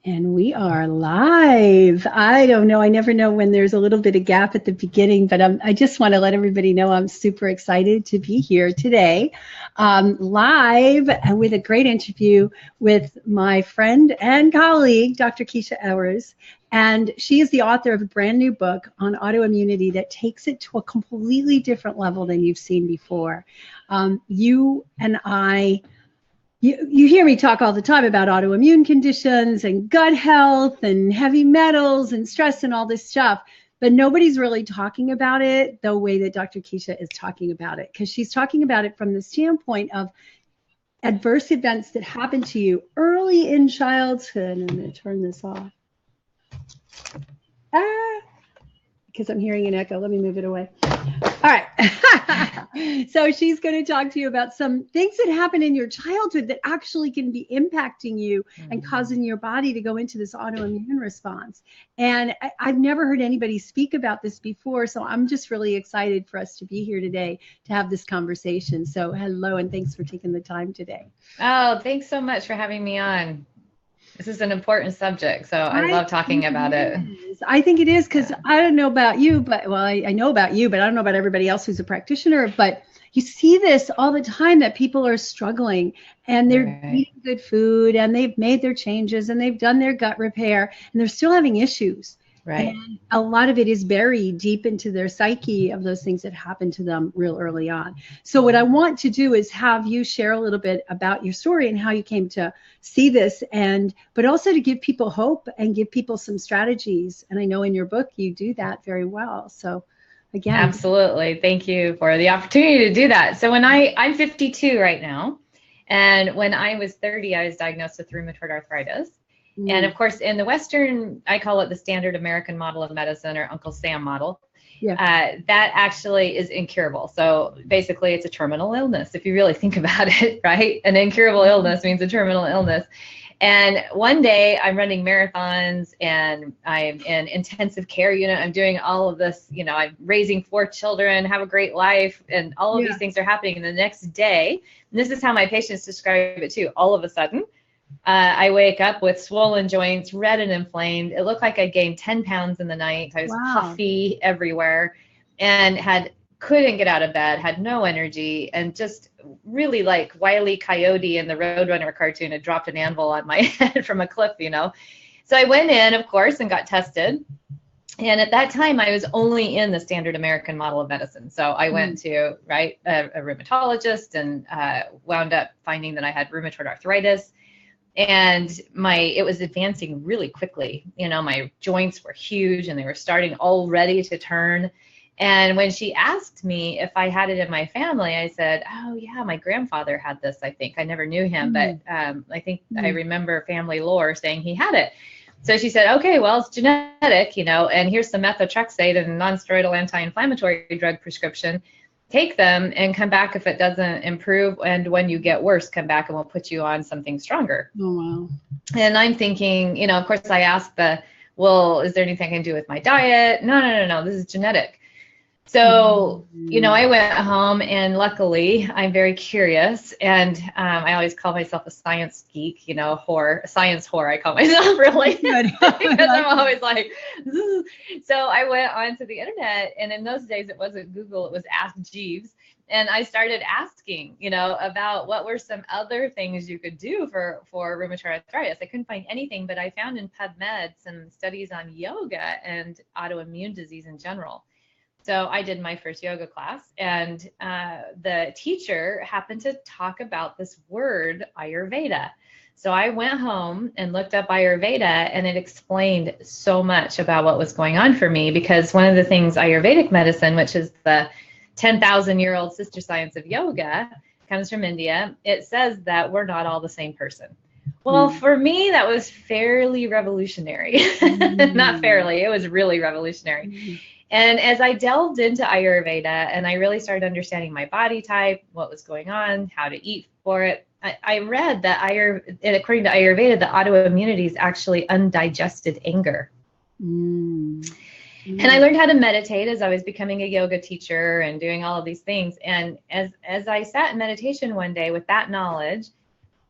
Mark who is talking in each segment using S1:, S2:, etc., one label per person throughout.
S1: And we are live. I don't know. I never know when there's a little bit of gap at the beginning, but I just want to let everybody know I'm super excited to be here today, live with a great interview with my friend and colleague, Dr. Keesha Ewers. And she is the author of a brand new book on autoimmunity that takes it to a completely different level than you've seen before. You and I... You hear me talk all the time about autoimmune conditions and gut health and heavy metals and stress and all this stuff, but nobody's really talking about it the way that Dr. Keesha is talking about it, because she's talking about it from the standpoint of adverse events that happen to you early in childhood. I'm going to turn this off. Because I'm hearing an echo. Let me move it away. All right. So she's going to talk to you about some things that happen in your childhood that actually can be impacting you and causing your body to go into this autoimmune response. And I've never heard anybody speak about this before. So I'm just really excited for us to be here today to have this conversation. So hello, and thanks for taking the time today.
S2: Oh, thanks so much for having me on. This is an important subject, so I love talking about it.
S1: I think it is, because I don't know about you, but well, I know about you, but I don't know about everybody else who's a practitioner. But you see this all the time, that people are struggling and they're eating good food and they've made their changes and they've done their gut repair and they're still having issues. Right. And a lot of it is buried deep into their psyche of those things that happened to them real early on. So what I want to do is have you share a little bit about your story and how you came to see this, but also to give people hope and give people some strategies. And I know in your book you do that very well. So again.
S2: Absolutely. Thank you for the opportunity to do that. So I'm 52 right now. And when I was 30, I was diagnosed with rheumatoid arthritis. And of course, in the Western, I call it the standard American model of medicine, or Uncle Sam model. Yeah. That actually is incurable. So basically, it's a terminal illness, if you really think about it, right? An incurable illness means a terminal illness. And one day I'm running marathons and I'm in intensive care unit. I'm doing all of this, I'm raising 4 children, have a great life, and all of these things are happening. And the next day, and this is how my patients describe it too, all of a sudden, I wake up with swollen joints, red and inflamed. It looked like I gained 10 pounds in the night. I was puffy everywhere and couldn't get out of bed, had no energy, and just really like Wile E. Coyote in the Roadrunner cartoon had dropped an anvil on my head from a cliff, So I went in, of course, and got tested. And at that time, I was only in the standard American model of medicine. So I went to a rheumatologist and wound up finding that I had rheumatoid arthritis. And it was advancing really quickly. My joints were huge and they were starting already to turn. And when she asked me if I had it in my family, I said, oh yeah, my grandfather had this, I think. I never knew him, but I think I remember family lore saying he had it. So she said, okay, well, it's genetic, and here's some methotrexate and a non-steroidal anti-inflammatory drug prescription. Take them and come back if it doesn't improve. And when you get worse, come back and we'll put you on something stronger. Oh, wow. And I'm thinking, of course, I asked well, is there anything I can do with my diet? No, this is genetic. So, I went home and luckily I'm very curious, and I always call myself a science geek, science whore, I call myself, really, because I'm always like, so I went onto the internet, and in those days it wasn't Google, it was Ask Jeeves. And I started asking, about what were some other things you could do for rheumatoid arthritis. I couldn't find anything, but I found in PubMed some studies on yoga and autoimmune disease in general. So I did my first yoga class, and the teacher happened to talk about this word, Ayurveda. So I went home and looked up Ayurveda, and it explained so much about what was going on for me, because one of the things Ayurvedic medicine, which is the 10,000-year-old sister science of yoga, comes from India. It says that we're not all the same person. Well, for me, that was fairly revolutionary. Not fairly, it was really revolutionary. And as I delved into Ayurveda and I really started understanding my body type, what was going on, how to eat for it, I read that according to Ayurveda, the autoimmunity is actually undigested anger. And I learned how to meditate as I was becoming a yoga teacher and doing all of these things. And as I sat in meditation one day with that knowledge,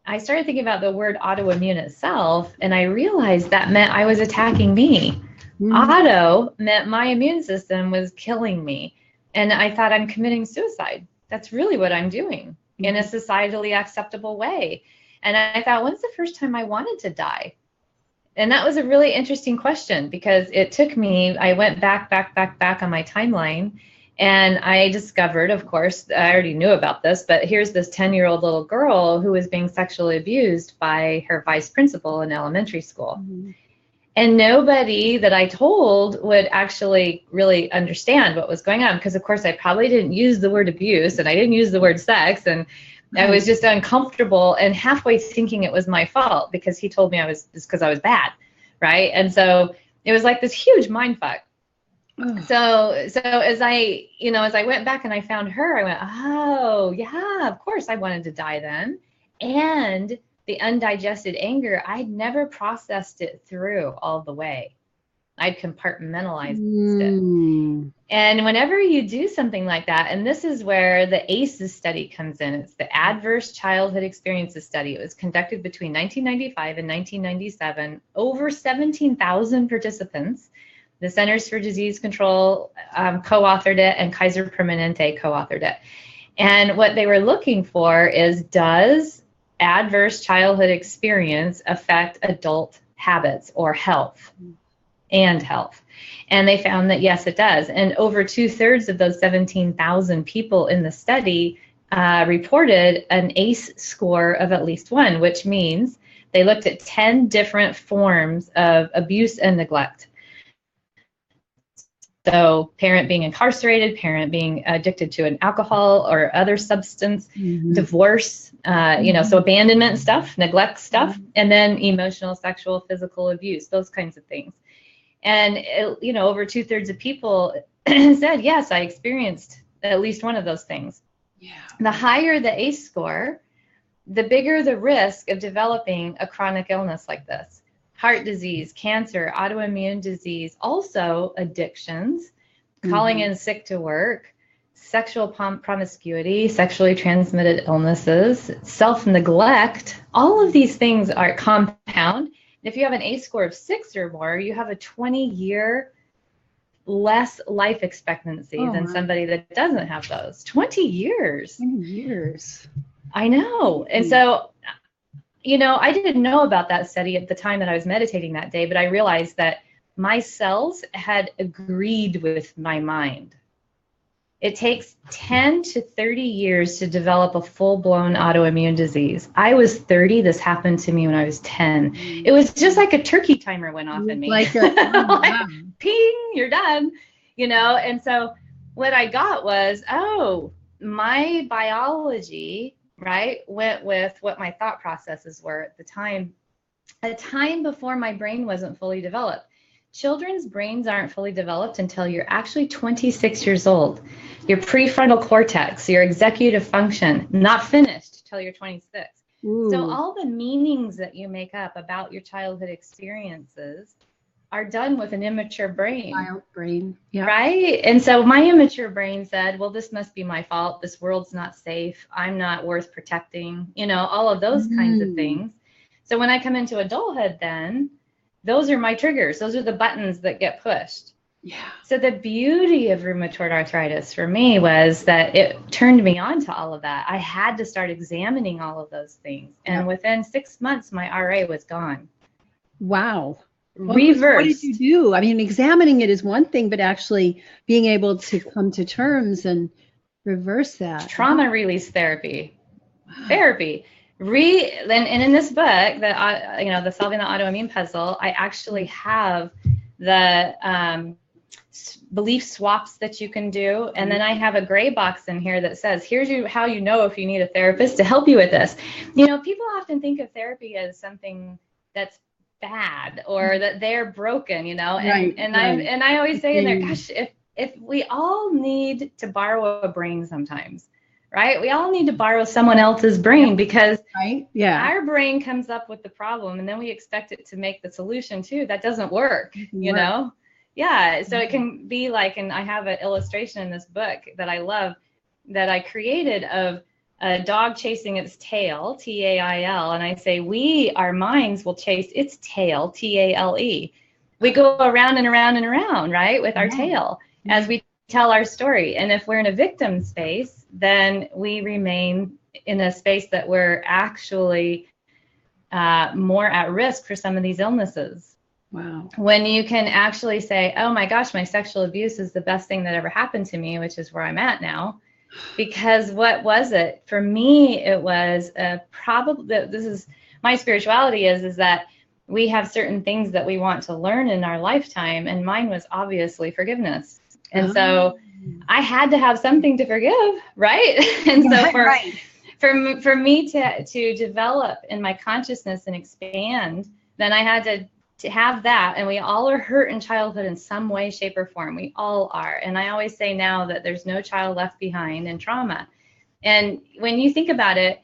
S2: I started thinking about the word autoimmune itself, and I realized that meant I was attacking me. Auto meant my immune system was killing me. And I thought, I'm committing suicide. That's really what I'm doing in a societally acceptable way. And I thought, when's the first time I wanted to die? And that was a really interesting question, because it took me, I went back on my timeline, and I discovered, of course, I already knew about this, but here's this 10-year-old little girl who was being sexually abused by her vice principal in elementary school. And nobody that I told would actually really understand what was going on, because, of course, I probably didn't use the word abuse, and I didn't use the word sex, and I was just uncomfortable and halfway thinking it was my fault because he told me because I was bad, right? And so it was like this huge mind fuck. So as I went back and I found her, I went, oh yeah, of course I wanted to die then. And the undigested anger, I'd never processed it through all the way. I'd compartmentalized it. And whenever you do something like that, and this is where the ACEs study comes in, it's the Adverse Childhood Experiences Study. It was conducted between 1995 and 1997, over 17,000 participants. The Centers for Disease Control co-authored it, and Kaiser Permanente co-authored it. And what they were looking for is, does adverse childhood experience affect adult habits or health? And health. And they found that yes, it does. And over 2/3 of those 17,000 people in the study reported an ACE score of at least 1, which means they looked at 10 different forms of abuse and neglect. So parent being incarcerated, parent being addicted to an alcohol or other substance, divorce, so abandonment stuff, neglect stuff, and then emotional, sexual, physical abuse, those kinds of things. And, over 2/3 of people said, yes, I experienced at least one of those things. Yeah. The higher the ACE score, the bigger the risk of developing a chronic illness like this. Heart disease, cancer, autoimmune disease, also addictions, calling in sick to work, sexual promiscuity, sexually transmitted illnesses, self-neglect. All of these things are compound. If you have an ACE score of 6 or more, you have a 20-year less life expectancy than somebody that doesn't have those. 20 years.
S1: 20 years.
S2: I know. And so, I didn't know about that study at the time that I was meditating that day, but I realized that my cells had agreed with my mind. It takes 10 to 30 years to develop a full-blown autoimmune disease. I was 30. This happened to me when I was 10. It was just like a turkey timer went off in me. Like ping, you're done. And so what I got was, my biology, right, went with what my thought processes were at the time. A time before my brain wasn't fully developed. Children's brains aren't fully developed until you're actually 26 years old. Your prefrontal cortex, your executive function, not finished till you're 26. So all the meanings that you make up about your childhood experiences are done with an immature brain.
S1: Child brain, yeah.
S2: Right? And so my immature brain said, well, this must be my fault. This world's not safe. I'm not worth protecting, all of those kinds of things. So when I come into adulthood then, those are my triggers. Those are the buttons that get pushed. Yeah. So the beauty of rheumatoid arthritis for me was that it turned me on to all of that. I had to start examining all of those things. And within 6 months, my RA was gone.
S1: Wow.
S2: Reversed.
S1: What did you do? I mean, examining it is one thing, but actually being able to come to terms and reverse that.
S2: Trauma release therapy. Wow. Therapy. And in this book, the Solving the Autoimmune Puzzle, I actually have the belief swaps that you can do. And then I have a gray box in here that says, here's how you know if you need a therapist to help you with this. People often think of therapy as something that's bad or that they're broken, and I always say in there, gosh, if we all need to borrow a brain sometimes, right? We all need to borrow someone else's brain because our brain comes up with the problem and then we expect it to make the solution too. That doesn't work, Yeah. So it can be like, and I have an illustration in this book that I love that I created of a dog chasing its tail, T-A-I-L, and I say our minds will chase its tail, T-A-L-E. We go around and around and around, right, with our tail as we tell our story. And if we're in a victim space, then we remain in a space that we're actually more at risk for some of these illnesses.
S1: Wow.
S2: When you can actually say, oh my gosh, my sexual abuse is the best thing that ever happened to me, which is where I'm at now. Because what was it? For me, it was probably, this is my spirituality is that we have certain things that we want to learn in our lifetime. And mine was obviously forgiveness. And so I had to have something to forgive, right? And so for me to develop in my consciousness and expand, then I had to have that. And we all are hurt in childhood in some way, shape, or form. We all are. And I always say now that there's no child left behind in trauma. And when you think about it,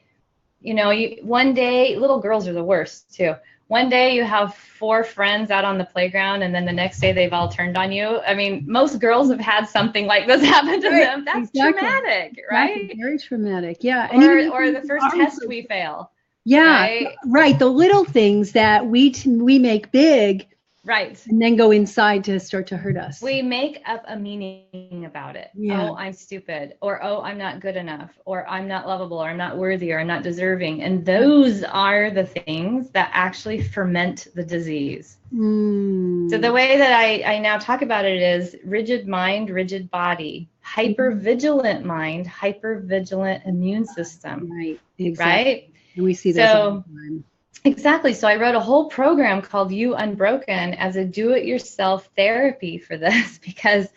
S2: you know, one day, little girls are the worst too. One day you have 4 friends out on the playground, and then the next day they've all turned on you. I mean, most girls have had something like this happen to them. That's traumatic, right?
S1: That's very traumatic, yeah.
S2: Or the first test we fail.
S1: Yeah, right. The little things that we make big,
S2: right,
S1: and then go inside to start to hurt us.
S2: We make up a meaning about it.
S1: Yeah.
S2: Oh, I'm stupid, or oh, I'm not good enough, or I'm not lovable, or I'm not worthy, or I'm not deserving. And those are the things that actually ferment the disease. So the way that I now talk about it is rigid mind, rigid body, hypervigilant mind, hypervigilant immune system.
S1: Right. Exactly.
S2: Right.
S1: And we see those all the time.
S2: Exactly. So I wrote a whole program called Unbroken as a do-it-yourself therapy for this, because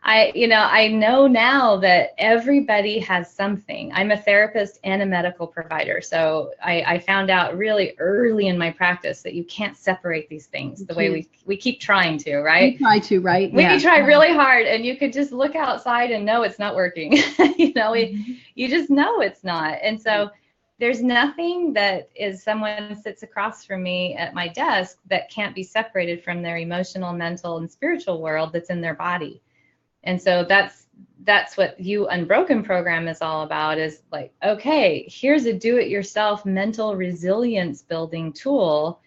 S2: I know now that everybody has something. I'm a therapist and a medical provider. So I found out really early in my practice that you can't separate these things the way we keep trying to, right?
S1: We try to, right?
S2: We can try really hard, and you could just look outside and know it's not working. You just know it's not. And so there's nothing that someone sits across from me at my desk that can't be separated from their emotional, mental, and spiritual world that's in their body. And so that's what Unbroken program is all about, is like, okay, here's a do-it-yourself mental resilience building tool.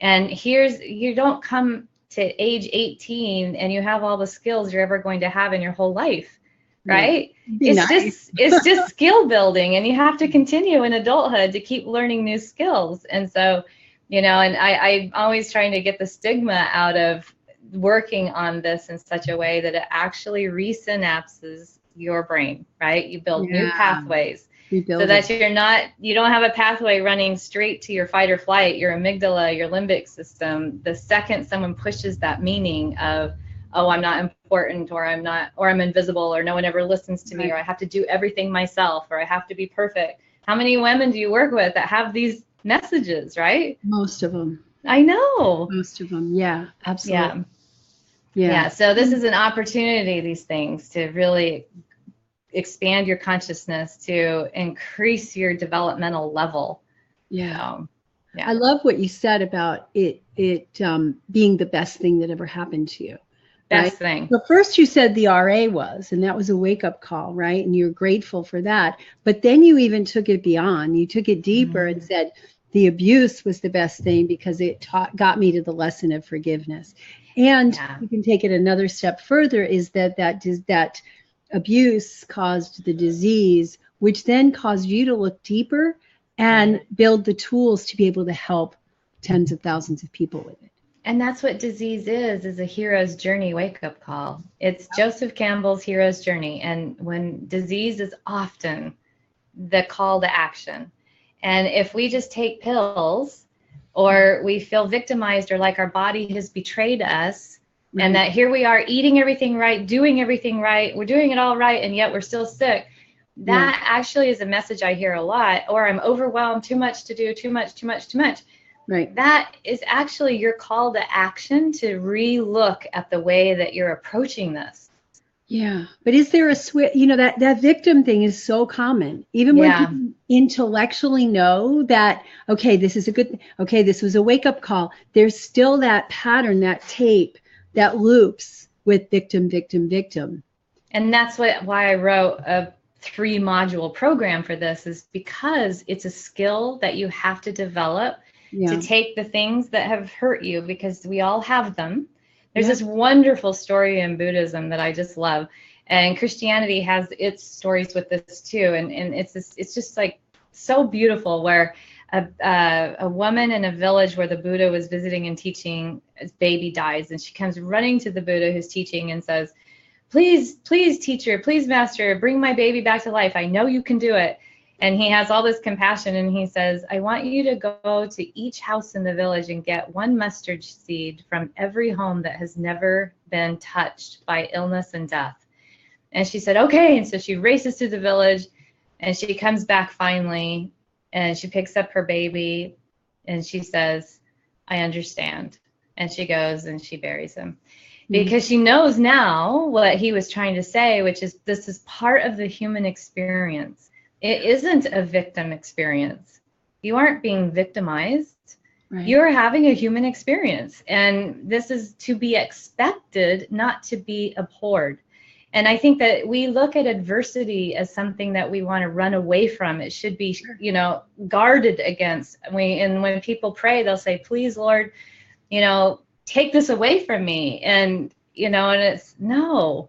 S2: And you don't come to age 18 and you have all the skills you're ever going to have in your whole life. Right? It's just skill building, and you have to continue in adulthood to keep learning new skills. And so, and I'm always trying to get the stigma out of working on this in such a way that it actually resynapses your brain, right? You build new pathways so that you don't have a pathway running straight to your fight or flight, your amygdala, your limbic system. The second someone pushes that meaning of, oh, I'm not important, or I'm invisible, or no one ever listens to me, or I have to do everything myself, or I have to be perfect. How many women do you work with that have these messages, right?
S1: Most of them.
S2: I know.
S1: Most of them. Yeah, absolutely.
S2: Yeah. So this is an opportunity, these things, to really expand your consciousness, to increase your developmental level.
S1: Yeah. I love what you said about it being the best thing that ever happened to you.
S2: Best thing.
S1: Well, first you said the RA was, and that was a wake-up call, right? And you're grateful for that. But then you even took it beyond. You took it deeper and said the abuse was the best thing because it got me to the lesson of forgiveness. And you can take it another step further, is that abuse caused the disease, which then caused you to look deeper and build the tools to be able to help tens of thousands of people with it.
S2: And that's what disease is a hero's journey wake-up call. It's Joseph Campbell's hero's journey. And when disease is often the call to action. And if we just take pills, or we feel victimized, or like our body has betrayed us, and that here we are eating everything right, doing everything right, we're doing it all right, and yet we're still sick. That actually is a message I hear a lot. Or I'm overwhelmed, too much to do, too much.
S1: Right.
S2: That is actually your call to action, to re-look at the way that you're approaching this.
S1: Yeah. But is there a switch? That victim thing is so common. Even when people intellectually know that, okay, this is a good thing. Okay, this was a wake-up call. There's still that pattern, that tape, that loops with victim.
S2: And that's why I wrote a 3-module program for this is because it's a skill that you have to develop to take the things that have hurt you, because we all have them. There's this wonderful story in Buddhism that I just love, and Christianity has its stories with this too, and it's just like so beautiful, where a woman in a village where the Buddha was visiting and teaching, his baby dies, and she comes running to the Buddha who's teaching and says, please, teacher, please, master, bring my baby back to life. I know you can do it. And he has all this compassion, and he says, I want you to go to each house in the village and get 1 mustard seed from every home that has never been touched by illness and death. And she said, okay. And so she races through the village, and she comes back finally, and she picks up her baby, and she says, I understand. And she goes and she buries him. Because she knows now what he was trying to say, which is this is part of the human experience. It isn't a victim experience. You aren't being victimized. Right. You're having a human experience. And this is to be expected, not to be abhorred. And I think that we look at adversity as something that we want to run away from. It should be, guarded against. And when people pray, they'll say, please, Lord, take this away from me. And it's no.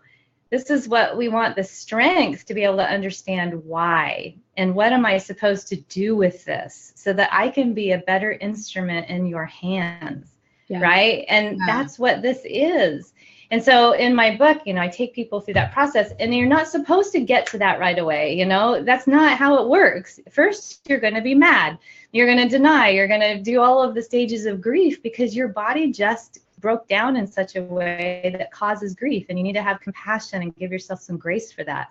S2: This is what we want, the strength to be able to understand why and what am I supposed to do with this so that I can be a better instrument in your hands, right? And that's what this is. And so in my book, I take people through that process, and you're not supposed to get to that right away. That's not how it works. First, you're going to be mad. You're going to deny. You're going to do all of the stages of grief because your body just broke down in such a way that causes grief, and you need to have compassion and give yourself some grace for that.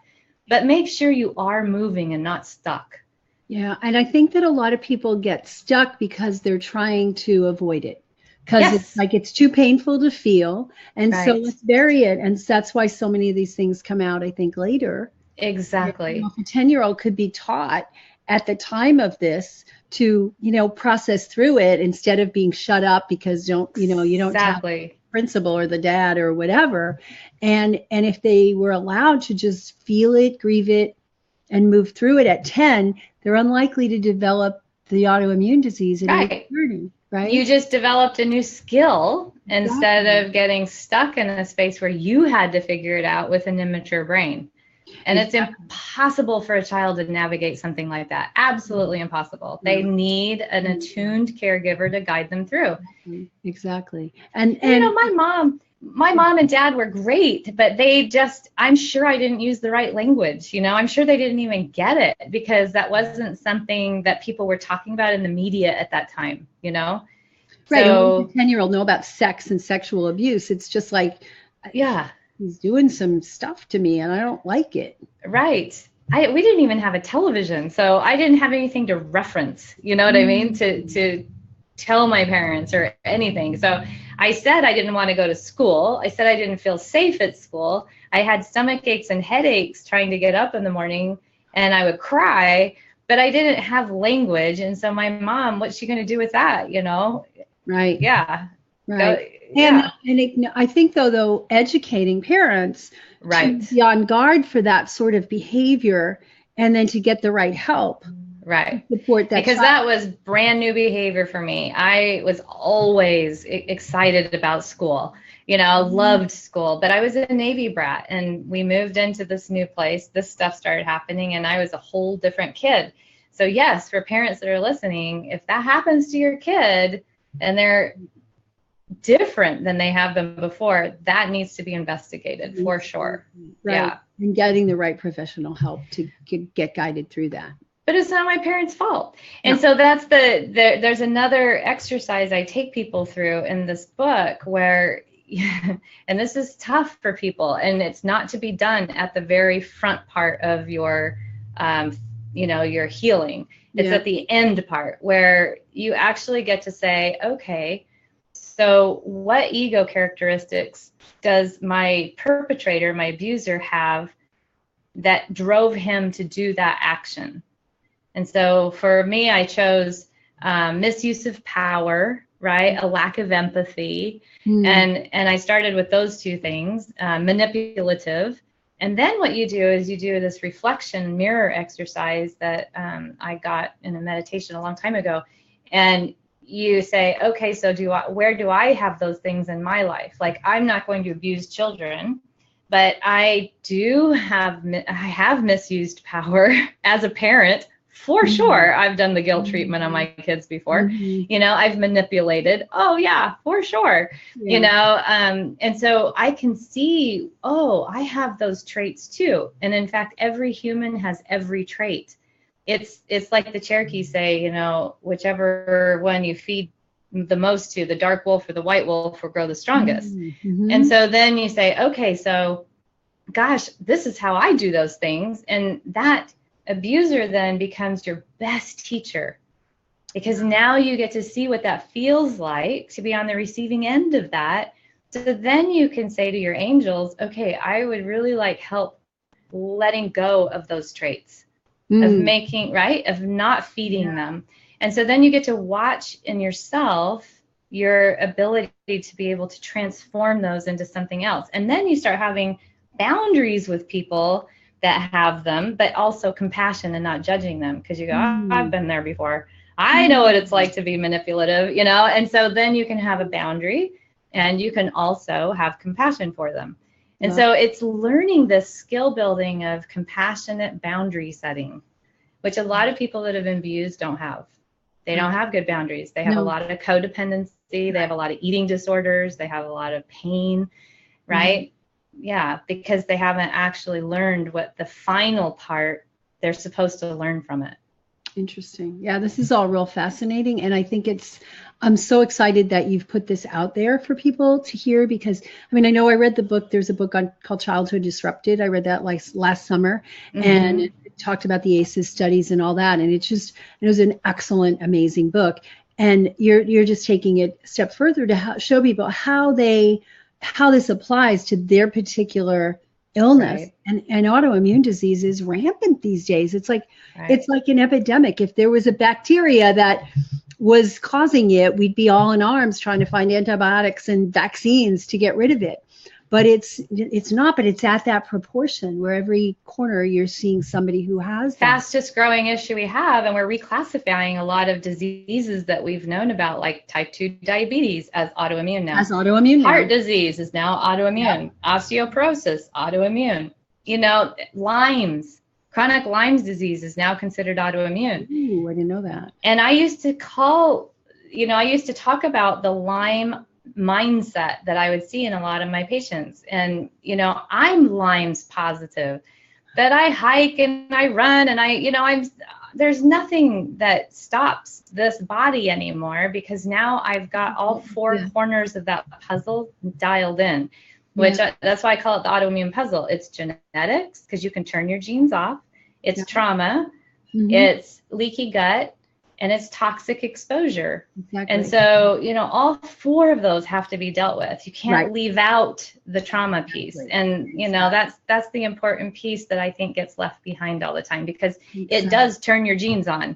S2: But make sure you are moving and not stuck.
S1: Yeah, and I think that a lot of people get stuck because they're trying to avoid it. Because it's like it's too painful to feel, and so let's bury it. And that's why so many of these things come out, I think, later.
S2: Exactly.
S1: If a 10-year-old could be taught at the time of this to, process through it instead of being shut up because you don't tell the principal or the dad or whatever. And if they were allowed to just feel it, grieve it, and move through it at 10, they're unlikely to develop the autoimmune disease at age 30. Right?
S2: You just developed a new skill instead of getting stuck in a space where you had to figure it out with an immature brain. And it's impossible for a child to navigate something like that. Absolutely impossible. They need an attuned caregiver to guide them through.
S1: Exactly. And
S2: my mom and dad were great, but I'm sure I didn't use the right language. I'm sure they didn't even get it because that wasn't something that people were talking about in the media at that time,
S1: Right. So, and 10-year-old know about sex and sexual abuse. It's just like, he's doing some stuff to me and I don't like it.
S2: Right. We didn't even have a television, so I didn't have anything to reference, what I mean, to tell my parents or anything. So I said I didn't want to go to school. I said I didn't feel safe at school. I had stomach aches and headaches trying to get up in the morning, and I would cry, but I didn't have language. And so my mom, what's she going to do with that,
S1: Right.
S2: Yeah.
S1: Right. And I think though educating parents to be on guard for that sort of behavior and then to get the right help.
S2: Right.
S1: Support that
S2: because that was brand new behavior for me. I was always excited about school, loved school, but I was a Navy brat and we moved into this new place. This stuff started happening and I was a whole different kid. So yes, for parents that are listening, if that happens to your kid and they're different than they have been before, that needs to be investigated for sure.
S1: Right. Yeah. And getting the right professional help to get guided through that.
S2: But it's not my parents' fault. And so that's there's another exercise I take people through in this book where, and this is tough for people, and it's not to be done at the very front part of your, your healing. It's at the end part where you actually get to say, okay, so what ego characteristics does my perpetrator, my abuser, have that drove him to do that action? And so for me, I chose misuse of power, right? A lack of empathy. And I started with those two things, manipulative And then what you do is you do this reflection mirror exercise that I got in a meditation a long time ago. And you say, okay, so where do I have those things in my life? Like, I'm not going to abuse children, but I have misused power as a parent. For sure, I've done the guilt treatment on my kids before. You know, I've manipulated. Oh yeah, for sure. Yeah. You know, and so I can see, oh, I have those traits too. And in fact, every human has every trait. It's like the Cherokees say, you know, whichever one you feed the most to, the dark wolf or the white wolf will grow the strongest. And so then you say, okay, so gosh, this is how I do those things. And that abuser then becomes your best teacher, because now you get to see what that feels like to be on the receiving end of that. So then you can say to your angels, okay, I would really like help letting go of those traits, of making, right, of not feeding them. And so then you get to watch in yourself your ability to be able to transform those into something else. And then you start having boundaries with people that have them, but also compassion and not judging them, because you go, oh, I've been there before. I know what it's like to be manipulative, you know? And so then you can have a boundary, and you can also have compassion for them. And so it's learning this skill building of compassionate boundary setting, which a lot of people that have been abused don't have. They don't have good boundaries. They have a lot of codependency. They have a lot of eating disorders. They have a lot of pain, right? Yeah, because they haven't actually learned what the final part they're supposed to learn from it.
S1: Interesting. Yeah, this is all real fascinating. And I think I'm so excited that you've put this out there for people to hear, because, I mean, I know I read the book. There's a book called Childhood Disrupted. I read that like last summer, and it talked about the ACEs studies and all that. And it was an excellent, amazing book. And you're just taking it a step further to show people how this applies to their particular illness. And autoimmune disease is rampant these days. It's like it's like an epidemic. If there was a bacteria that was causing it, we'd be all in arms trying to find antibiotics and vaccines to get rid of it. But it's not, but it's at that proportion where every corner you're seeing somebody who has that.
S2: Fastest growing issue we have, and we're reclassifying a lot of diseases that we've known about, like type 2 diabetes as autoimmune now.
S1: As autoimmune.
S2: Heart disease is now autoimmune. Osteoporosis, autoimmune. You know, Lyme's, chronic Lyme's disease is now considered autoimmune.
S1: Ooh, I didn't know that.
S2: And I used to talk about the Lyme mindset that I would see in a lot of my patients. And, you know, I'm Lyme's positive, but I hike and I run and there's nothing that stops this body anymore, because now I've got all four corners of that puzzle dialed in, which that's why I call it the autoimmune puzzle. It's genetics, because you can turn your genes off. It's trauma. It's leaky gut. And it's toxic exposure. Exactly. And so, you know, all four of those have to be dealt with. You can't leave out the trauma piece. And, you know, that's the important piece that I think gets left behind all the time, because it does turn your genes on,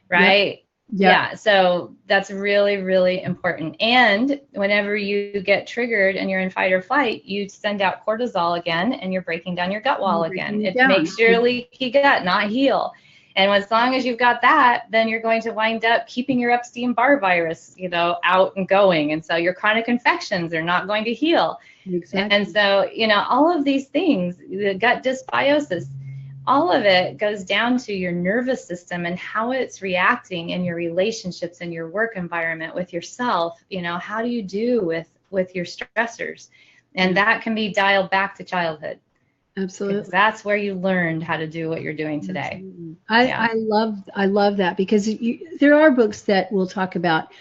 S2: right? Yeah. So that's really, really important. And whenever you get triggered and you're in fight or flight, you send out cortisol again, and you're breaking down your gut wall again. It makes your leaky gut not heal. And as long as you've got that, then you're going to wind up keeping your Epstein-Barr virus, you know, out and going. And so your chronic infections are not going to heal. Exactly. And so, you know, all of these things, the gut dysbiosis, all of it goes down to your nervous system and how it's reacting in your relationships and your work environment with yourself. You know, how do you do with your stressors? And that can be dialed back to childhood.
S1: Absolutely.
S2: That's where you learned how to do what you're doing today.
S1: I love that, because there are books that will talk about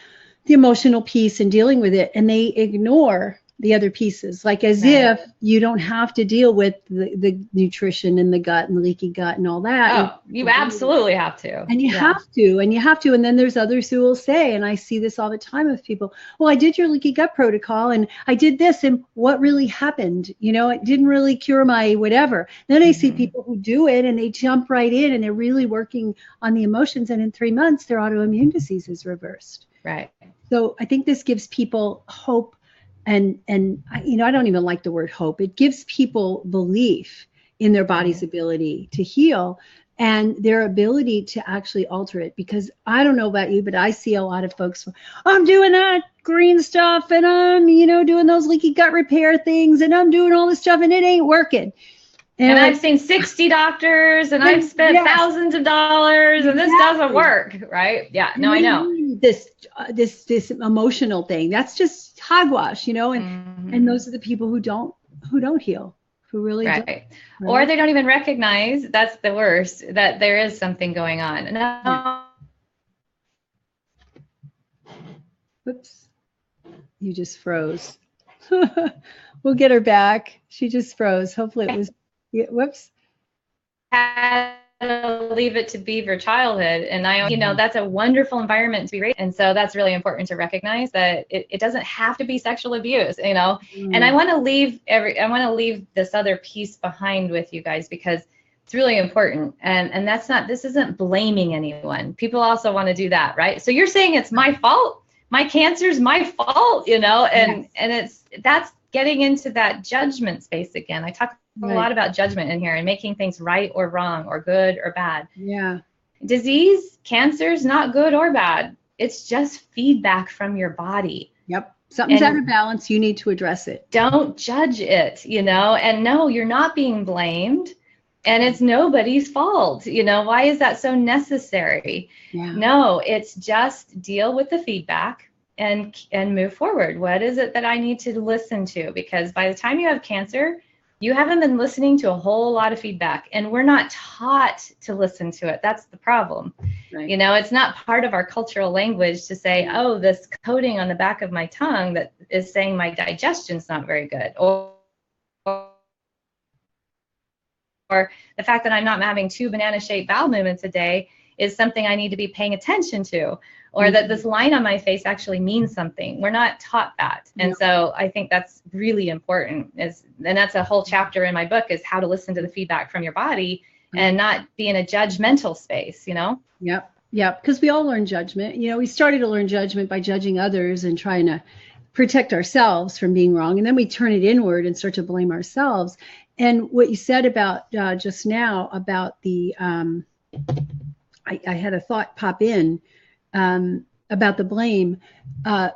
S1: the emotional piece and dealing with it, and they ignore the other pieces, like as if you don't have to deal with the nutrition and the gut and the leaky gut and all that.
S2: Oh, you absolutely have to.
S1: And you have to, and you have to. And then there's others who will say, and I see this all the time with people, well, I did your leaky gut protocol and I did this, and what really happened? You know, it didn't really cure my whatever. Then I see people who do it and they jump right in and they're really working on the emotions, and in 3 months their autoimmune disease is reversed.
S2: Right.
S1: So I think this gives people hope. And you know, I don't even like the word hope. It gives people belief in their body's ability to heal and their ability to actually alter it. Because I don't know about you, but I see a lot of folks, I'm doing that green stuff and I'm, doing those leaky gut repair things and I'm doing all this stuff and it ain't working.
S2: And I've seen 60 doctors and I've spent thousands of dollars and this doesn't work, right? Yeah, no, I know.
S1: This emotional thing, that's just hogwash, and those are the people who don't heal, who really don't. Right?
S2: Or they don't even recognize, that's the worst, that there is something going on. No.
S1: Whoops, you just froze. We'll get her back. She just froze. Hopefully it was. Yeah, whoops.
S2: Had to leave it to be for childhood. And that's a wonderful environment to be raised. And so that's really important to recognize that it doesn't have to be sexual abuse, And I want to leave this other piece behind with you guys because it's really important. And this isn't blaming anyone. People also want to do that, right? So you're saying it's my fault. My cancer's my fault, and that's getting into that judgment space again. I talk a lot about judgment in here and making things right or wrong or good or bad.
S1: Yeah.
S2: Disease, cancer is not good or bad. It's just feedback from your body.
S1: Yep. Something's out of balance. You need to address it.
S2: Don't judge it, and no, you're not being blamed and it's nobody's fault. Why is that so necessary?
S1: Yeah.
S2: No, it's just deal with the feedback and move forward. What is it that I need to listen to? Because by the time you have cancer, you haven't been listening to a whole lot of feedback, and we're not taught to listen to it. That's the problem. Right. It's not part of our cultural language to say, oh, this coating on the back of my tongue that is saying my digestion's not very good, or the fact that I'm not having 2 banana-shaped bowel movements a day is something I need to be paying attention to, or that this line on my face actually means something. We're not taught that. And so I think that's really important, and that's a whole chapter in my book, is how to listen to the feedback from your body and not be in a judgmental space,
S1: Yep. Because we all learn judgment. We started to learn judgment by judging others and trying to protect ourselves from being wrong. And then we turn it inward and start to blame ourselves. And what you said about just now about the, I had a thought pop in about the blame.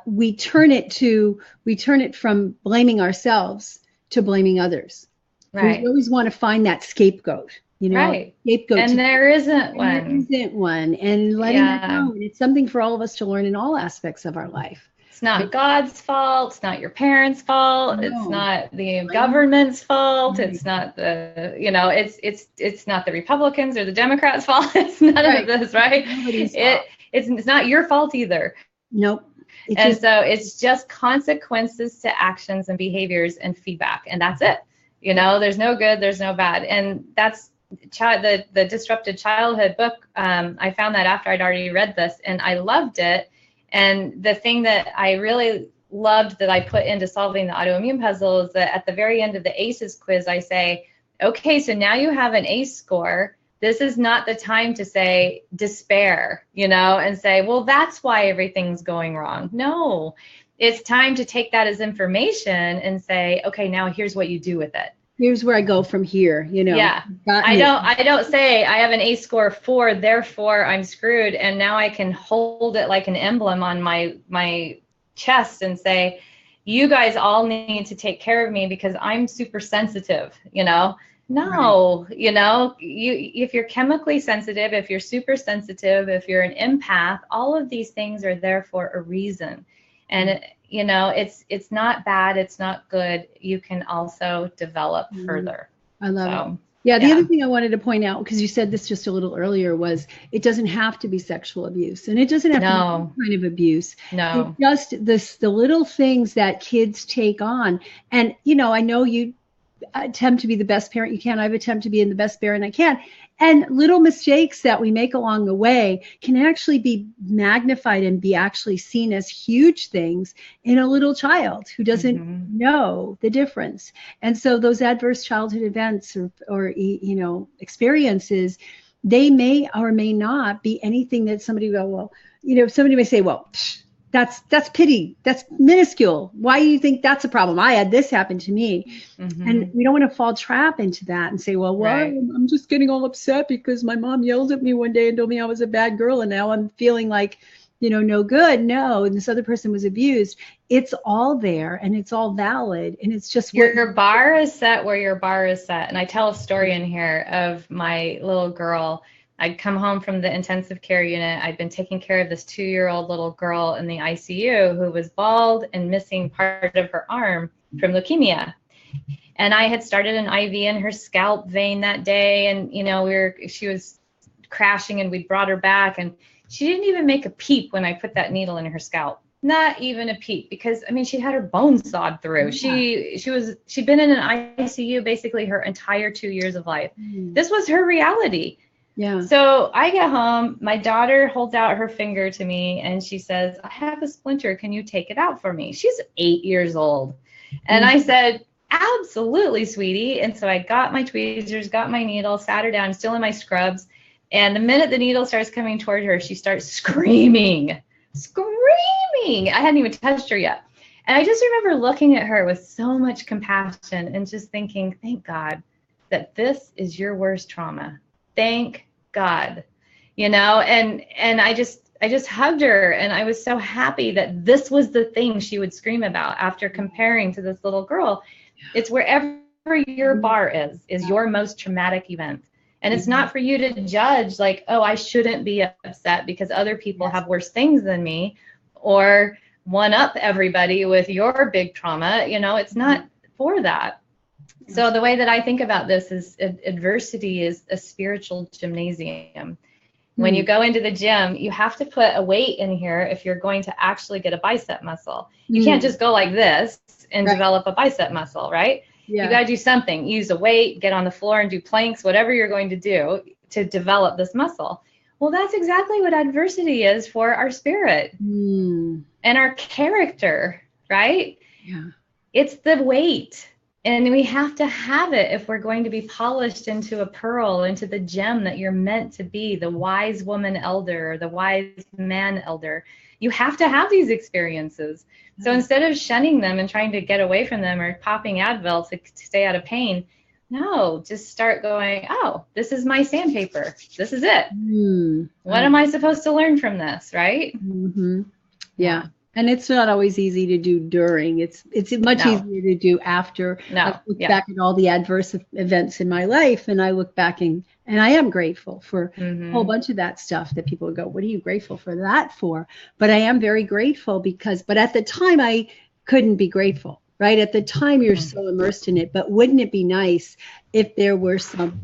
S1: We turn it from blaming ourselves to blaming others.
S2: Right.
S1: We always want to find that scapegoat,
S2: right.
S1: Scapegoat.
S2: And there isn't one.
S1: There isn't one. And letting that go. And it's something for all of us to learn in all aspects of our life.
S2: It's not God's fault. It's not your parents' fault. No. It's not the government's fault. Right. It's not the, it's not the Republicans or the Democrats' fault. It's none of this, right? It's not your fault either.
S1: Nope.
S2: So it's just consequences to actions and behaviors and feedback. And that's it. There's no good, there's no bad. And that's the Disrupted Childhood book. I found that after I'd already read this, and I loved it. And the thing that I really loved that I put into solving the autoimmune puzzle is that at the very end of the ACEs quiz, I say, okay, so now you have an ACE score. This is not the time to say despair, and say, well, that's why everything's going wrong. No, it's time to take that as information and say, okay, now here's what you do with it.
S1: Here's where I go from here,
S2: Yeah. I don't say I have an ACE score 4, therefore I'm screwed. And now I can hold it like an emblem on my chest and say, you guys all need to take care of me because I'm super sensitive, No, right. If you're chemically sensitive, if you're super sensitive, if you're an empath, all of these things are there for a reason. And it's not bad. It's not good. You can also develop further.
S1: I love it. Yeah. The other thing I wanted to point out, because you said this just a little earlier, was it doesn't have to be sexual abuse, and it doesn't have to be any kind of abuse.
S2: No.
S1: It's just the little things that kids take on. And, I know you attempt to be the best parent you can. I've attempted to be the best parent I can. And little mistakes that we make along the way can actually be magnified and be actually seen as huge things in a little child who doesn't know the difference. And so those adverse childhood events or experiences, they may or may not be anything that somebody somebody may say, well, that's pity. That's minuscule. Why do you think that's a problem? I had this happen to me. And we don't want to fall trap into that and say, well, I'm just getting all upset because my mom yelled at me one day and told me I was a bad girl. And now I'm feeling like, no good. No. And this other person was abused. It's all there and it's all valid. And it's just
S2: your bar is set where your bar is set. And I tell a story in here of my little girl. I'd come home from the intensive care unit. I'd been taking care of this 2-year-old little girl in the ICU who was bald and missing part of her arm from leukemia. And I had started an IV in her scalp vein that day. And, she was crashing and we brought her back. And she didn't even make a peep when I put that needle in her scalp. Not even a peep, because she'd had her bones sawed through. Yeah. She'd been in an ICU basically her entire 2 years of life. This was her reality. Yeah. So I get home, my daughter holds out her finger to me and she says, I have a splinter. Can you take it out for me? She's 8 years old. And I said, absolutely, sweetie. And so I got my tweezers, got my needle, sat her down, still in my scrubs. And the minute the needle starts coming toward her, she starts screaming. I hadn't even touched her yet. And I just remember looking at her with so much compassion and just thinking, thank God that this is your worst trauma. Thank God, and I just hugged her, and I was so happy that this was the thing she would scream about after comparing to this little girl. It's wherever your bar is your most traumatic event. And it's not for you to judge like, oh, I shouldn't be upset because other people have worse things than me, or one up everybody with your big trauma. It's not for that. So the way that I think about this is adversity is a spiritual gymnasium. When you go into the gym, you have to put a weight in here if you're going to actually get a bicep muscle. You can't just go like this and develop a bicep muscle, right? Yeah. You got to do something. Use a weight, get on the floor and do planks, whatever you're going to do to develop this muscle. Well, that's exactly what adversity is for our spirit and our character, right? Yeah. It's the weight. And we have to have it if we're going to be polished into a pearl, into the gem that you're meant to be, the wise woman elder, or the wise man elder. You have to have these experiences. So instead of shunning them and trying to get away from them or popping Advil to stay out of pain, no, just start going, oh, this is my sandpaper. This is it. What am I supposed to learn from this, right?
S1: Yeah. And it's not always easy to do during. It's much easier to do after. I look back at all the adverse events in my life, and I look back and I am grateful for a whole bunch of that stuff that people would go, what are you grateful for that for? But I am very grateful but at the time I couldn't be grateful, right? At the time you're so immersed in it. But wouldn't it be nice if there were some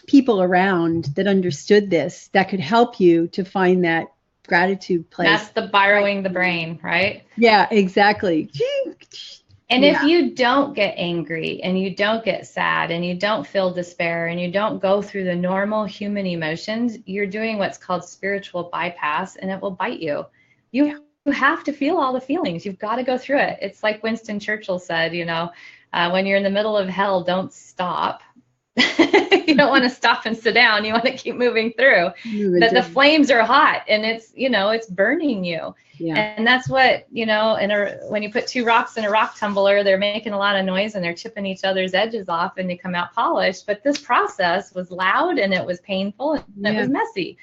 S1: people around that understood this, that could help you to find that gratitude place?
S2: That's the borrowing the brain, right?
S1: Yeah, exactly.
S2: And if you don't get angry and you don't get sad and you don't feel despair and you don't go through the normal human emotions, you're doing what's called spiritual bypass, and it will bite you. You have to feel all the feelings. You've got to go through it. It's like Winston Churchill said, when you're in the middle of hell, don't stop. You don't want to stop and sit down. You want to keep moving through. But the flames are hot and it's burning you. Yeah. And that's what, when you put two rocks in a rock tumbler, they're making a lot of noise and they're chipping each other's edges off and they come out polished. But this process was loud and it was painful and it was messy.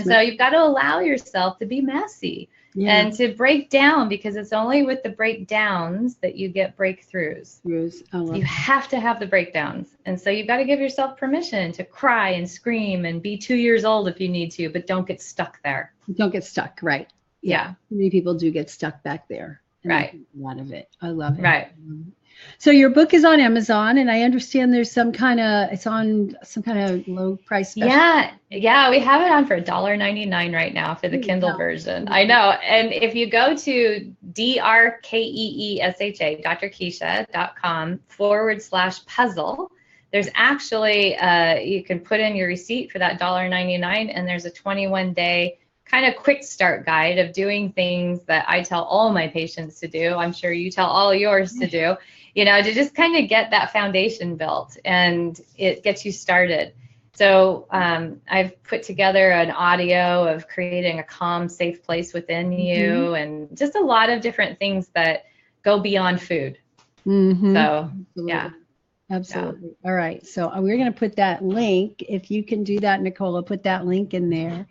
S2: So you've got to allow yourself to be messy. Yeah. And to break down, because it's only with the breakdowns that you get breakthroughs. You have to have the breakdowns. And so you've got to give yourself permission to cry and scream and be 2 years old if you need to, but don't get stuck there.
S1: Don't get stuck, right. Yeah. Many people do get stuck back there. Right. A lot of it. I love it.
S2: Right.
S1: So your book is on Amazon, and I understand there's it's on some kind of low price special.
S2: Yeah, we have it on for $1.99 right now for the Kindle version. I know. And if you go to drkeesha.com/puzzle, there's actually you can put in your receipt for that $1.99, and there's a 21-day kind of quick start guide of doing things that I tell all my patients to do. I'm sure you tell all yours to do, to just kind of get that foundation built, and it gets you started. So I've put together an audio of creating a calm, safe place within you, and just a lot of different things that go beyond food.
S1: Mm-hmm.
S2: So,
S1: Absolutely.
S2: yeah.
S1: Absolutely. Yeah. All right. So we're going to put that link. If you can do that, Nicola, put that link in there.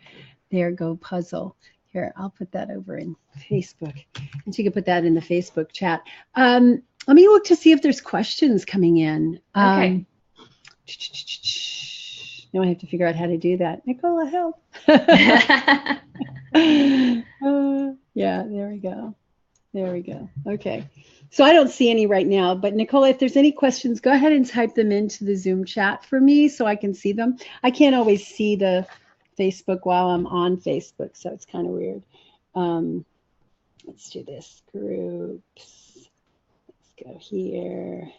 S1: There, go puzzle. Here, I'll put that over in Facebook. And you can put that in the Facebook chat. Let me look to see if there's questions coming in.
S2: Okay.
S1: Now I have to figure out how to do that. Nicola, help. Yeah, there we go. There we go. Okay. So I don't see any right now, but Nicola, if there's any questions, go ahead and type them into the Zoom chat for me so I can see them. I can't always see the Facebook while I'm on Facebook, so it's kind of weird. Let's do this. Groups. Let's go here.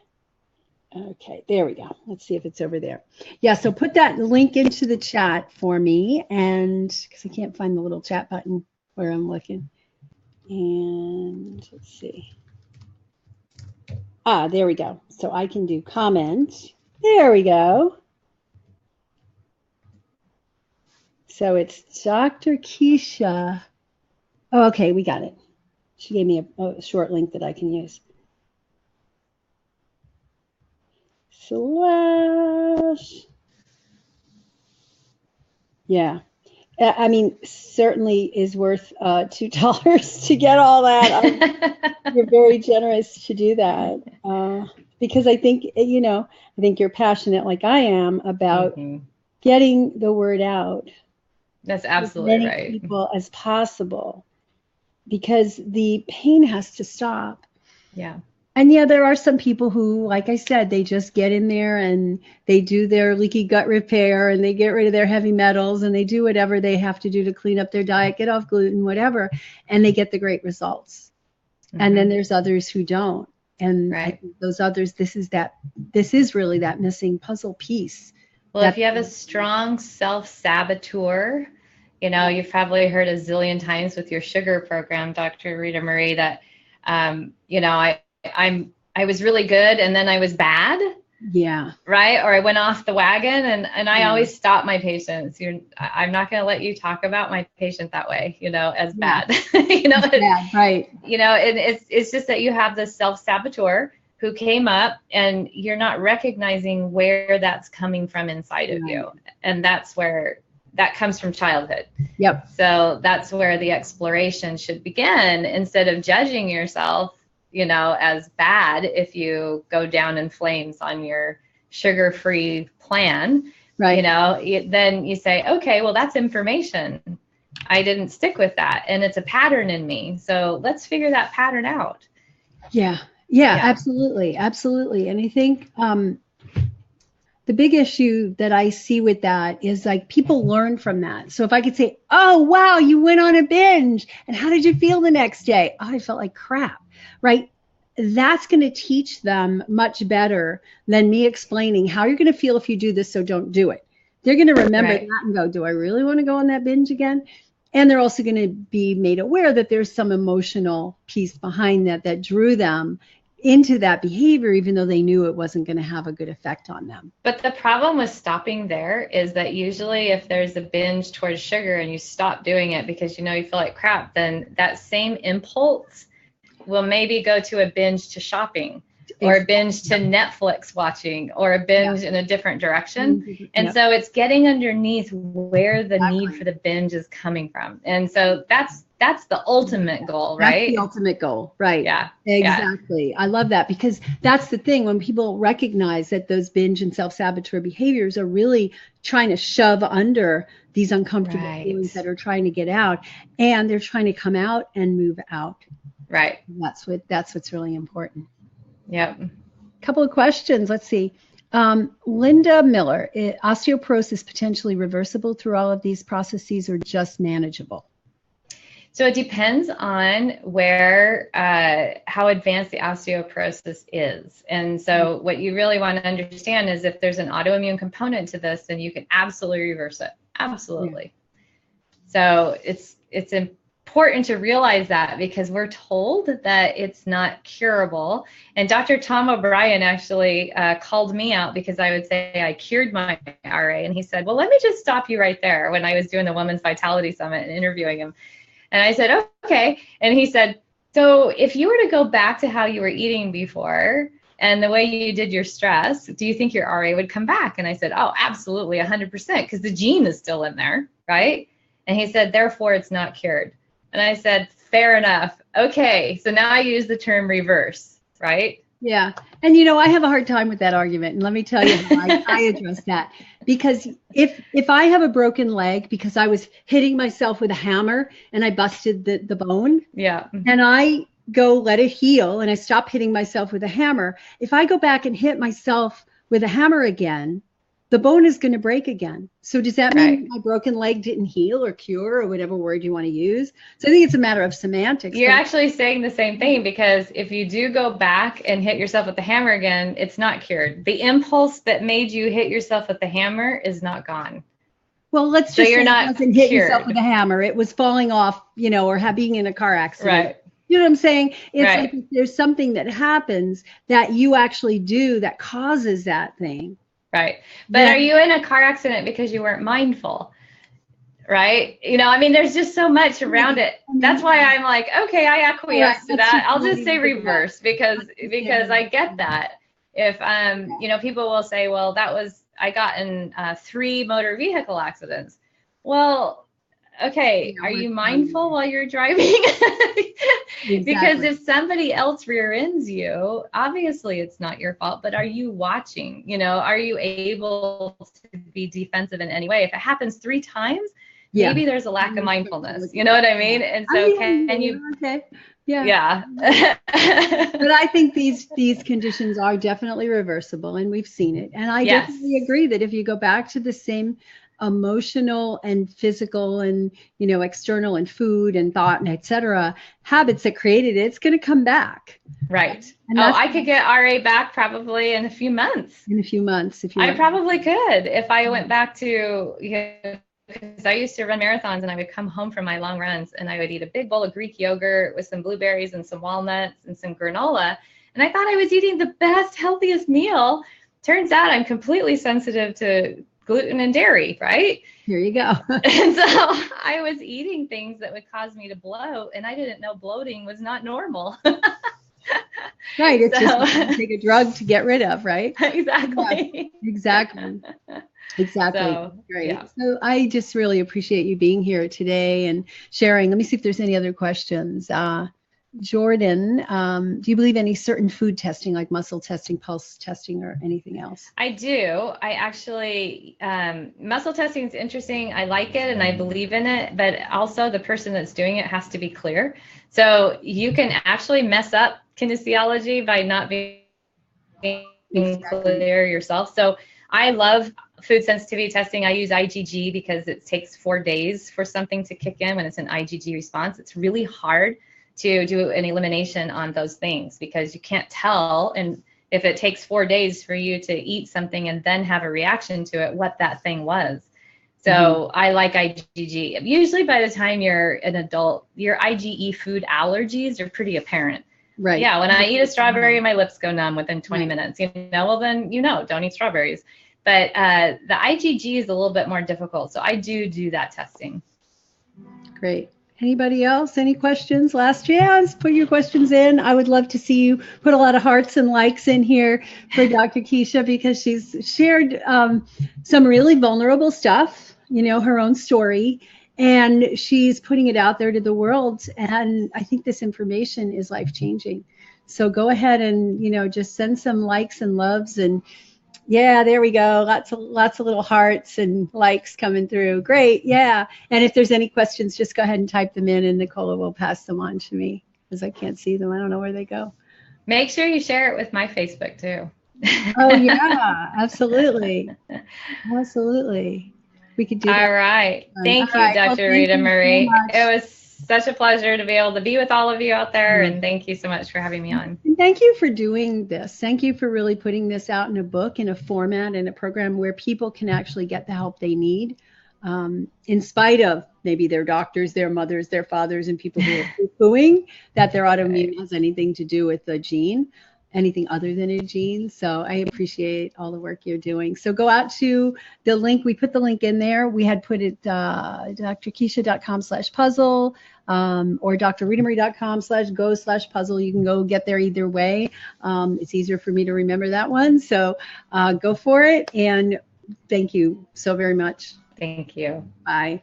S1: Okay, there we go. Let's see if it's over there. Yeah, so put that link into the chat for me, and because I can't find the little chat button where I'm looking. And let's see. Ah, there we go. So I can do comment. There we go. So it's Dr. Keesha. Oh, okay, we got it. She gave me a short link that I can use. Slash. Yeah. I mean, certainly is worth $2 to get all that. You're very generous to do that because I think, I think you're passionate like I am about getting the word out.
S2: That's absolutely
S1: as many people as possible, because the pain has to stop.
S2: Yeah.
S1: And yeah, there are some people who, like I said, they just get in there and they do their leaky gut repair and they get rid of their heavy metals and they do whatever they have to do to clean up their diet, get off gluten, whatever, and they get the great results. And then there's others who don't. And I think those others, this is really that missing puzzle piece.
S2: Well, if you have a strong self-saboteur, you've probably heard a zillion times with your sugar program, Dr. Rita Marie, that, I was really good and then I was bad.
S1: Yeah.
S2: Right. Or I went off the wagon and I always stop my patients. I'm not going to let you talk about my patient that way, as bad,
S1: bad, right.
S2: And it's just that you have this self-saboteur who came up and you're not recognizing where that's coming from inside of you. And that's where that comes from childhood.
S1: Yep.
S2: So that's where the exploration should begin, instead of judging yourself, as bad if you go down in flames on your sugar-free plan. Right. Then you say, okay, well, that's information. I didn't stick with that. And it's a pattern in me. So let's figure that pattern out.
S1: Yeah, absolutely. Absolutely. And I think the big issue that I see with that is like people learn from that. So if I could say, oh, wow, you went on a binge and how did you feel the next day? Oh, I felt like crap, right? That's going to teach them much better than me explaining how you're going to feel if you do this, so don't do it. They're going to remember that and go, do I really want to go on that binge again? And they're also going to be made aware that there's some emotional piece behind that drew them into that behavior, even though they knew it wasn't going to have a good effect on them.
S2: But the problem with stopping there is that usually if there's a binge towards sugar and you stop doing it because you feel like crap, then that same impulse will maybe go to a binge to shopping or a binge to Netflix watching or a binge in a different direction. And so it's getting underneath where the need for the binge is coming from. And so that's the ultimate goal, right?
S1: That's the ultimate goal, right?
S2: Yeah.
S1: Exactly. Yeah. I love that, because that's the thing. When people recognize that those binge and self-saboteur behaviors are really trying to shove under these uncomfortable feelings that are trying to get out, and they're trying to come out and move out.
S2: Right.
S1: That's what's really important.
S2: Yep.
S1: Couple of questions. Let's see. Linda Miller, osteoporosis potentially reversible through all of these processes or just manageable?
S2: So it depends on how advanced the osteoporosis is. And so what you really want to understand is if there's an autoimmune component to this, then you can absolutely reverse it. Absolutely. So it's important to realize that, because we're told that it's not curable. And Dr. Tom O'Brien actually called me out because I would say I cured my RA. And he said, well, let me just stop you right there, when I was doing the Women's Vitality Summit and interviewing him. And I said, oh, okay. And he said, so if you were to go back to how you were eating before and the way you did your stress, do you think your RA would come back? And I said, oh, absolutely, 100%, because the gene is still in there, right? And he said, therefore, it's not cured. And I said, fair enough. Okay, so now I use the term reverse, right?
S1: Yeah. And, I have a hard time with that argument. And let me tell you how I address that. Because if I have a broken leg because I was hitting myself with a hammer and I busted the bone,
S2: yeah,
S1: and I go let it heal and I stop hitting myself with a hammer, if I go back and hit myself with a hammer again, the bone is going to break again. So does that mean my broken leg didn't heal or cure or whatever word you want to use? So I think it's a matter of semantics.
S2: You're actually saying the same thing, because if you do go back and hit yourself with the hammer again, it's not cured. The impulse that made you hit yourself with the hammer is not gone.
S1: Well, let's just say it wasn't hit yourself with a hammer. It was falling off, or being in a car accident.
S2: Right.
S1: You know what I'm saying? It's like if there's something that happens that you actually do that causes that thing.
S2: Right. But are you in a car accident because you weren't mindful? Right. There's just so much around it. That's why I'm like, okay, I acquiesce to that. I'll just say reverse because I get that. If, people will say, well, I got in 3 motor vehicle accidents. Well, okay, are you mindful while you're driving? Because if somebody else rear ends you, obviously it's not your fault, but are you watching? Are you able to be defensive in any way? If it happens 3 times, maybe there's a lack of mindfulness. You know what I mean? And so can you? Okay. Yeah.
S1: But I think these conditions are definitely reversible, and we've seen it. And I definitely agree that if you go back to the same emotional and physical and external and food and thought and etc. habits that created it, it's going to come back.
S2: Right. I could get RA back probably in a few months.
S1: I
S2: probably could if I went back to, because I used to run marathons and I would come home from my long runs and I would eat a big bowl of Greek yogurt with some blueberries and some walnuts and some granola. And I thought I was eating the best, healthiest meal. Turns out I'm completely sensitive to gluten and dairy, right?
S1: Here you go.
S2: And so I was eating things that would cause me to bloat, and I didn't know bloating was not normal.
S1: Right. It's just take a drug to get rid of, right?
S2: Exactly.
S1: Yeah, exactly. So, great.
S2: Yeah.
S1: So I just really appreciate you being here today and sharing. Let me see if there's any other questions. Jordan, do you believe any certain food testing, like muscle testing, pulse testing, or anything else?
S2: I do. I actually, muscle testing is interesting. I like it and I believe in it, but also the person that's doing it has to be clear. So you can actually mess up kinesiology by not being clear yourself. So I love food sensitivity testing. I use IgG because it takes 4 days for something to kick in when it's an IgG response. It's really hard to do an elimination on those things because you can't tell, and if it takes 4 days for you to eat something and then have a reaction to it, what that thing was. So I like IgG. Usually by the time you're an adult, your IgE food allergies are pretty apparent.
S1: Right.
S2: Yeah, when I eat a strawberry, my lips go numb within 20 minutes. Well then, don't eat strawberries. But the IgG is a little bit more difficult. So I do that testing.
S1: Great. Anybody else? Any questions? Last chance. Put your questions in. I would love to see you put a lot of hearts and likes in here for Dr. Keesha, because she's shared some really vulnerable stuff, her own story, and she's putting it out there to the world. And I think this information is life-changing. So go ahead and, just send some likes and loves, and yeah, there we go. Lots of little hearts and likes coming through. Great. Yeah. And if there's any questions, just go ahead and type them in and Nicola will pass them on to me because I can't see them. I don't know where they go.
S2: Make sure you share it with my Facebook too.
S1: Oh yeah, absolutely. Absolutely. We could do that.
S2: All right. Thank you, Dr. Rita Marie. It was such a pleasure to be able to be with all of you out there. And thank you so much for having me on.
S1: And thank you for doing this. Thank you for really putting this out in a book, in a format, in a program where people can actually get the help they need. in spite of maybe their doctors, their mothers, their fathers, and people who are poo-pooing that their autoimmune has anything to do with the gene, anything other than a gene. So I appreciate all the work you're doing. So go out to the link. We put the link in there. We had put it drkeesha.com/puzzle or drritamarie.com/go/puzzle. You can go get there either way. It's easier for me to remember that one. So go for it. And thank you so very much.
S2: Thank you.
S1: Bye.